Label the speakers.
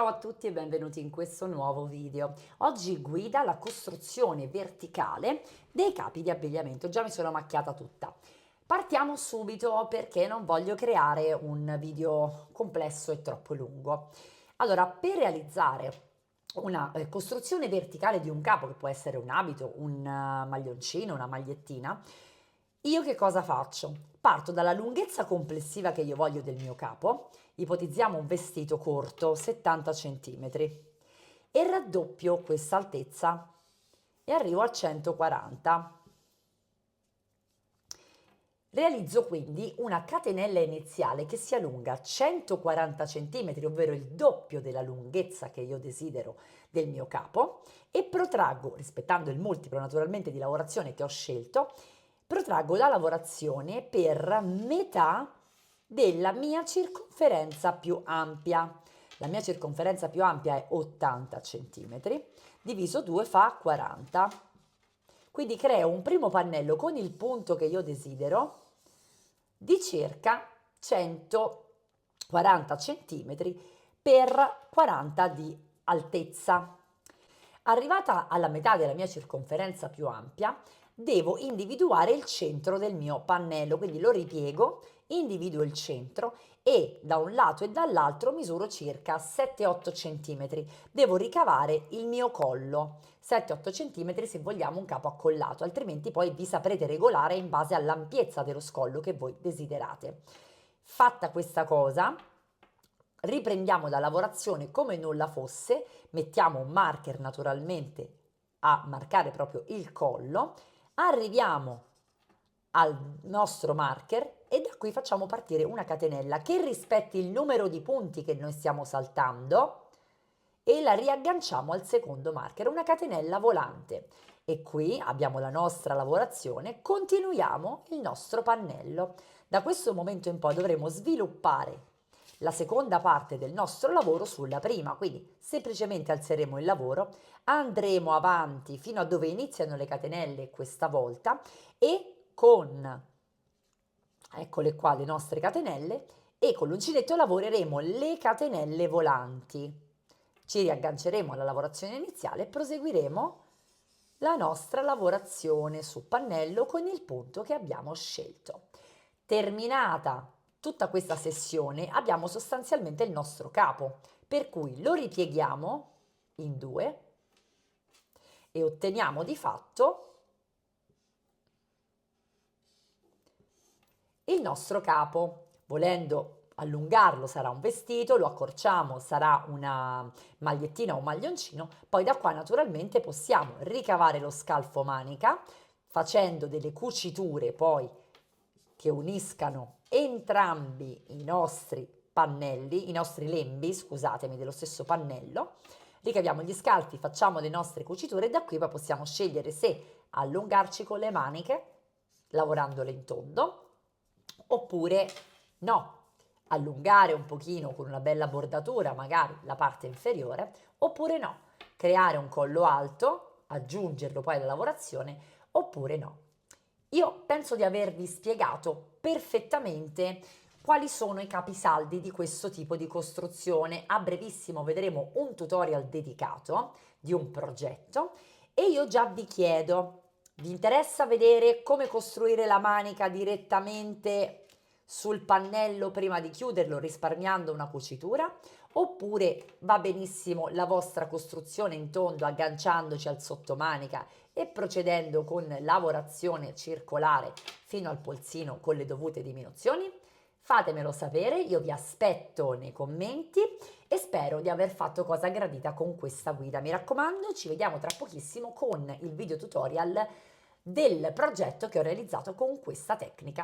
Speaker 1: Ciao a tutti e benvenuti in questo nuovo video. Oggi guida la costruzione verticale dei capi di abbigliamento. Già mi sono macchiata tutta. Partiamo subito perché non voglio creare un video complesso e troppo lungo. Allora, per realizzare una costruzione verticale di un capo, che può essere un abito, un maglioncino, una magliettina, io che cosa faccio? Parto dalla lunghezza complessiva che io voglio del mio capo, ipotizziamo un vestito corto, 70 cm, e raddoppio questa altezza e arrivo a 140. Realizzo quindi una catenella iniziale che sia lunga 140 cm, ovvero il doppio della lunghezza che io desidero del mio capo, e protraggo, rispettando il multiplo naturalmente di lavorazione che ho scelto, protraggo la lavorazione per metà della mia circonferenza più ampia. La mia circonferenza più ampia è 80 cm, diviso 2 fa 40. Quindi creo un primo pannello con il punto che io desidero di circa 140 cm per 40 di altezza. Arrivata alla metà della mia circonferenza più ampia, devo individuare il centro del mio pannello, quindi lo ripiego, individuo il centro e da un lato e dall'altro misuro circa 7-8 cm. Devo ricavare il mio collo, 7-8 cm se vogliamo un capo accollato, altrimenti poi vi saprete regolare in base all'ampiezza dello scollo che voi desiderate. Fatta questa cosa, riprendiamo da lavorazione come nulla fosse, mettiamo un marker naturalmente a marcare proprio il collo, arriviamo al nostro marker e da qui facciamo partire una catenella che rispetti il numero di punti che noi stiamo saltando e la riagganciamo al secondo marker, una catenella volante. E qui abbiamo la nostra lavorazione, continuiamo il nostro pannello. Da questo momento in poi dovremo sviluppare la seconda parte del nostro lavoro sulla prima, quindi semplicemente alzeremo il lavoro, andremo avanti fino a dove iniziano le catenelle questa volta e con, eccole qua le nostre catenelle, e con l'uncinetto lavoreremo le catenelle volanti. Ci riagganceremo alla lavorazione iniziale e proseguiremo la nostra lavorazione su pannello con il punto che abbiamo scelto. Terminata tutta questa sessione abbiamo sostanzialmente il nostro capo, per cui lo ripieghiamo in due e otteniamo di fatto il nostro capo. Volendo allungarlo sarà un vestito, lo accorciamo sarà una magliettina o un maglioncino, poi da qua naturalmente possiamo ricavare lo scalfo manica facendo delle cuciture poi che uniscano entrambi i nostri pannelli, i nostri lembi, scusatemi, dello stesso pannello. Ricaviamo gli scalfi, facciamo le nostre cuciture e da qui poi possiamo scegliere se allungarci con le maniche, lavorandole in tondo, oppure no, allungare un pochino con una bella bordatura, magari la parte inferiore, oppure no, creare un collo alto, aggiungerlo poi alla lavorazione, oppure no. Io penso di avervi spiegato perfettamente quali sono i capisaldi di questo tipo di costruzione. A brevissimo vedremo un tutorial dedicato di un progetto e io già vi chiedo, vi interessa vedere come costruire la manica direttamente sul pannello prima di chiuderlo risparmiando una cucitura? Oppure va benissimo la vostra costruzione in tondo agganciandoci al sottomanica e procedendo con lavorazione circolare fino al polsino con le dovute diminuzioni? Fatemelo sapere, io vi aspetto nei commenti e spero di aver fatto cosa gradita con questa guida. Mi raccomando, ci vediamo tra pochissimo con il video tutorial del progetto che ho realizzato con questa tecnica.